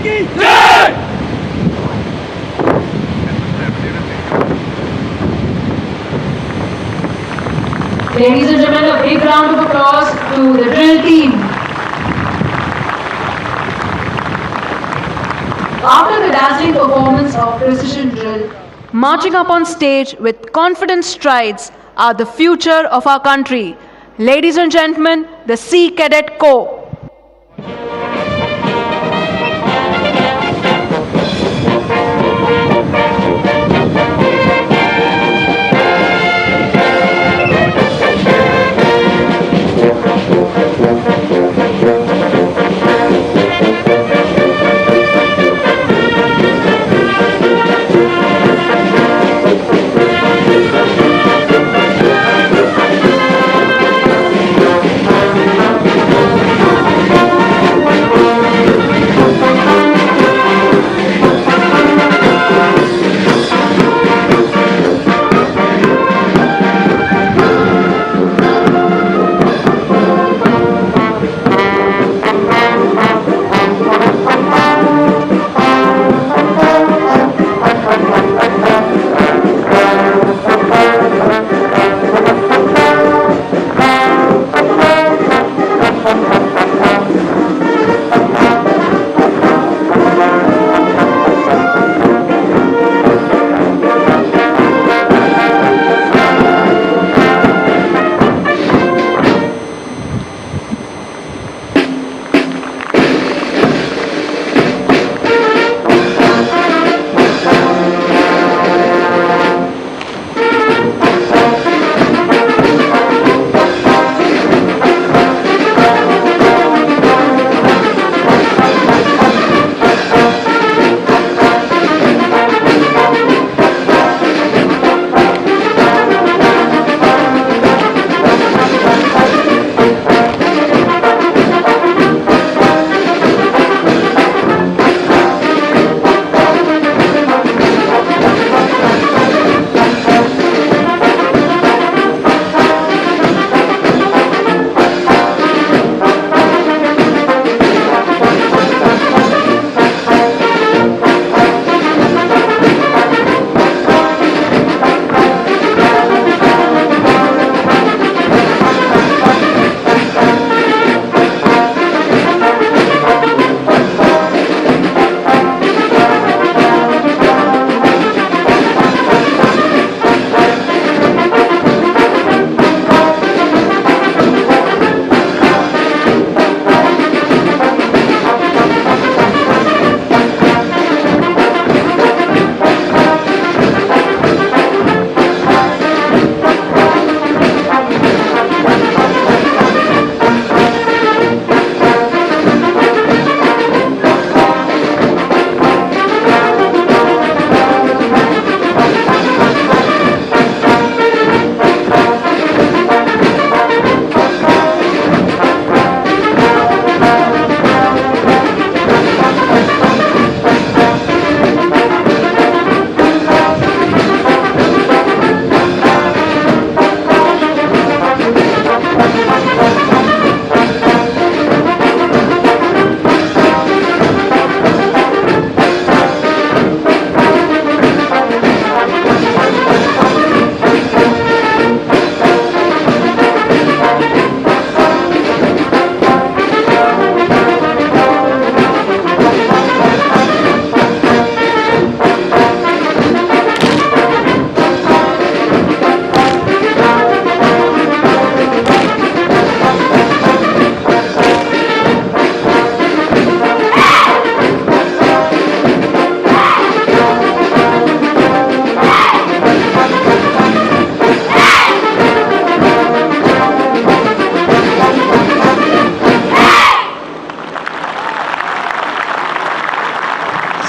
Ladies and gentlemen, a big round of applause to the drill team. After the dazzling performance of precision drill, marching up on stage with confident strides are the future of our country. Ladies and gentlemen, the Sea Cadet Corps.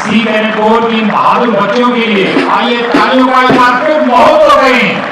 Sea cadet corps की इन बहादुर बच्चों के लिए आइए तालियों का एक बार फिर महोत्सव करें।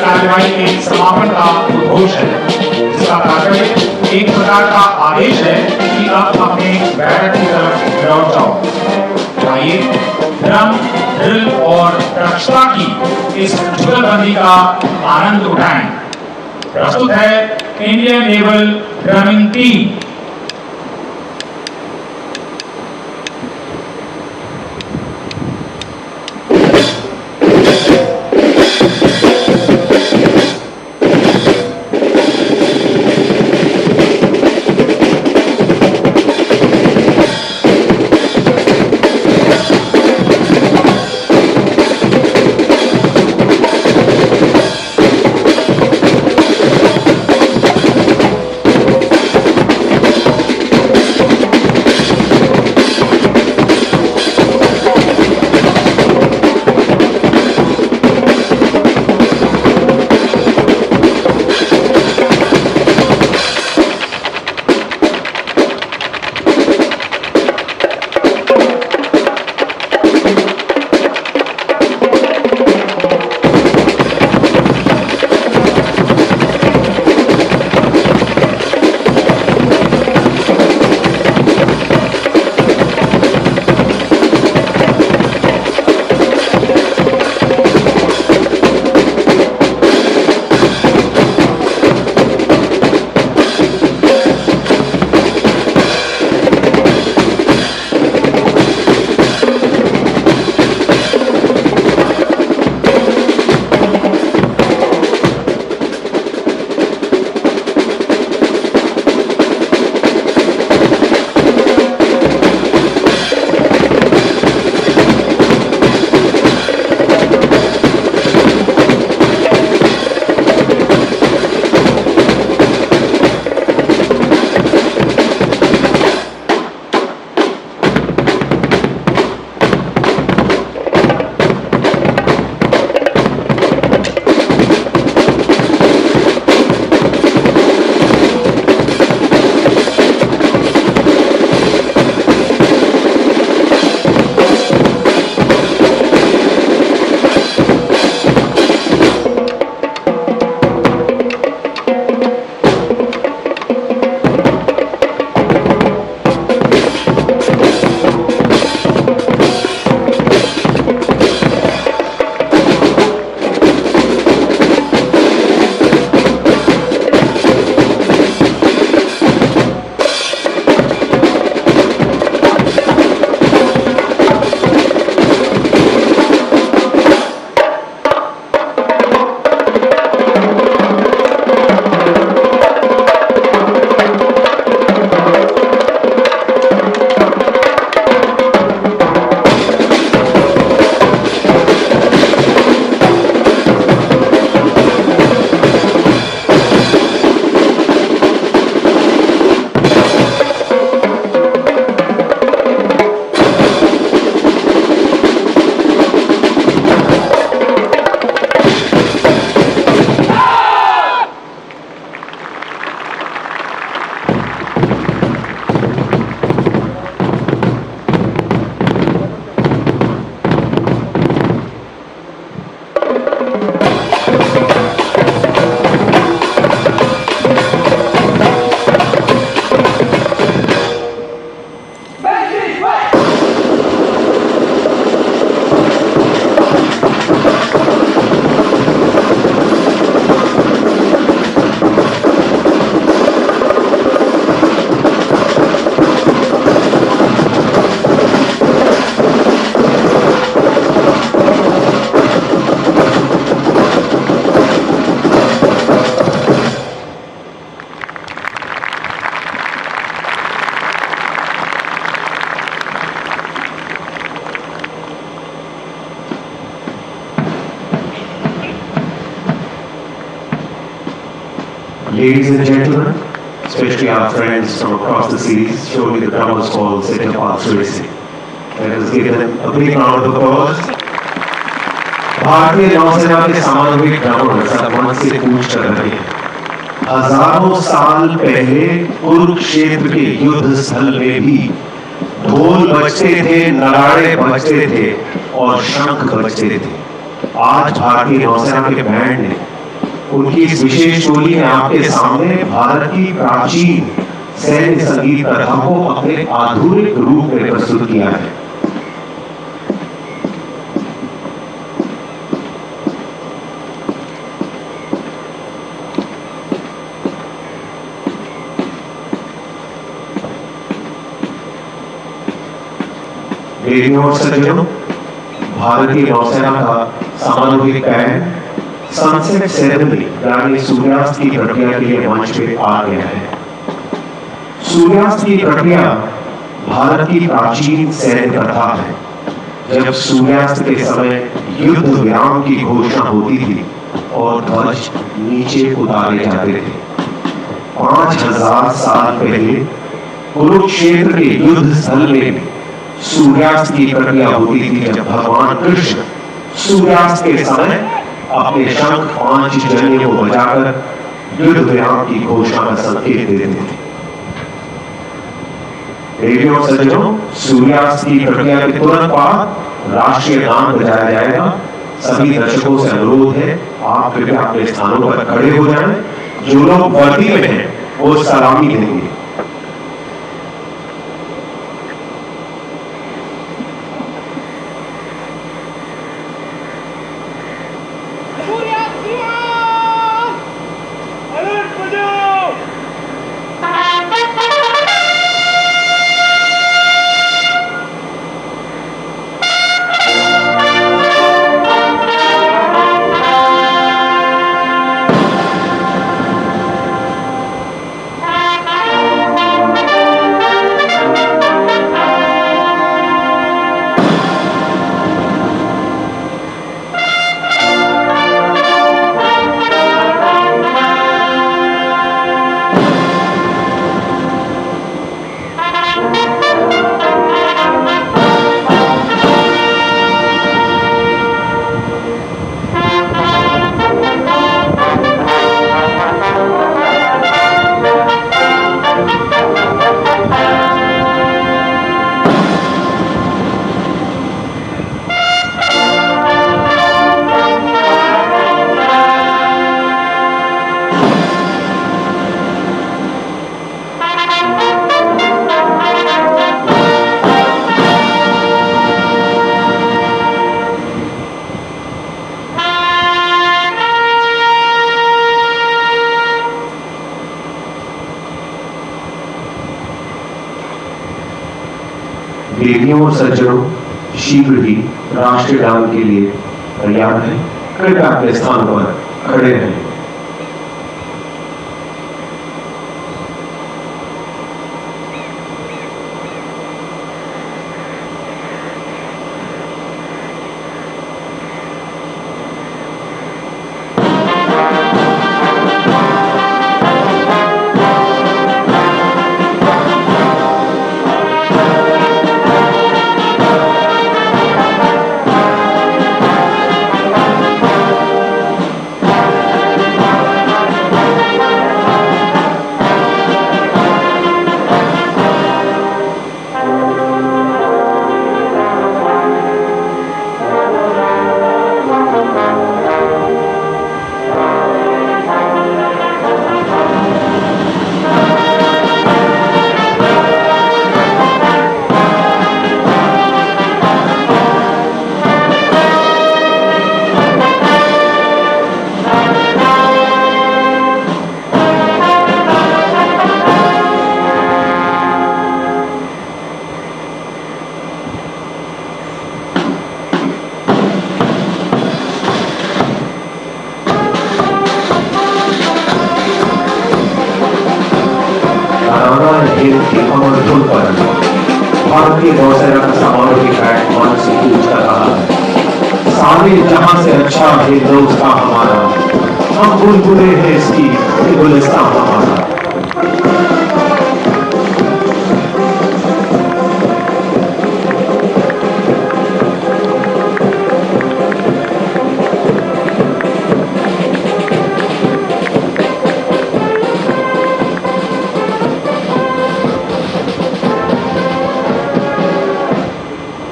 कार्यवाही के समापन का उद्घोष है, जिसका तात्पर्य एक प्रकार का आदेश है कि अब अपने बैरक की तरफ लौट जाओ। आइए ड्रम, ड्रिल और दक्षता की इस जुगलबंदी का आनंद उठाएं। प्रस्तुत है Indian naval drumming team. Ladies and gentlemen, especially our friends from across the seas, show me the drummers called Center Parks Racing. Let us give them a big round of applause. भारतीय नौसेना के सामरिक drummers अब मन से कूच कर रहे हैं। हजारों साल पहले कुरुक्षेत्र के युद्ध स्थल में भी ढोल बजते थे, नगाड़े बजते थे और शंख बजते थे। आज भारतीय नौसेना के बैंड ने उनकी इस विशेष टोली ने आपके सामने भारत की प्राचीन सैन्य संगीत प्रथा को अपने आधुनिक रूप में प्रस्तुत किया है। देवियों और सज्जनों, भारतीय नौसेना का सामान्विक बैंड सनसेट सेरेमनी यानी सूर्यास्त की प्रक्रिया के लिए मंच पे आ गया है। सूर्यास्त की प्रक्रिया भारत की प्राचीन सैन्य प्रथा है। जब सूर्यास्त के समय युद्ध विराम की घोषणा होती थी और ध्वज नीचे उतारे जाते थे। 5000 साल पहले कुरुक्षेत्र के युद्ध स्थल में सूर्यास्त की प्रक्रिया होती थी, जब भगवान कृष्ण सूर्यास्त के समय अपने शंख 5 जनियों को बजाकर युद्ध विराम की घोषणा का संकेत देते थे। देवियों और सज्जनों, सूर्यास्त की प्रक्रिया के तुरंत बाद राष्ट्रीय गान बजाया जाएगा। सभी दर्शकों से अनुरोध है, आप कृपया अपने स्थानों पर खड़े हो जाएं। जो लोग वर्दी में हैं वो सलामी देंगे। देवियों और सज्जनों, शीघ्र ही राष्ट्रीय गान के लिए तैयार है। कृपया अपने स्थान पर खड़े रहें। भारतीय नौसेना का समारोह बैंड मंच से गूंज कर रहा है। सारे जहां से अच्छा है दोस्ता हमारा, हम बुलबुले हैं इसकी गुलिस्तां हमारा।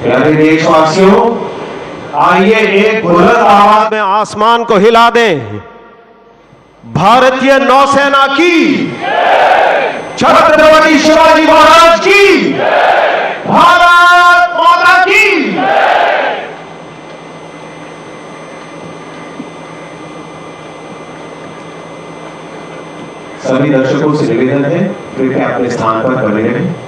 प्यारे देशवासियों, आइए एक बुलंद आवाज में आसमान को हिला दें। भारतीय नौसेना की, छत्रपति शिवाजी महाराज की, भारत माता की। सभी दर्शकों से निवेदन है, कृपया अपने स्थान पर बने रहें।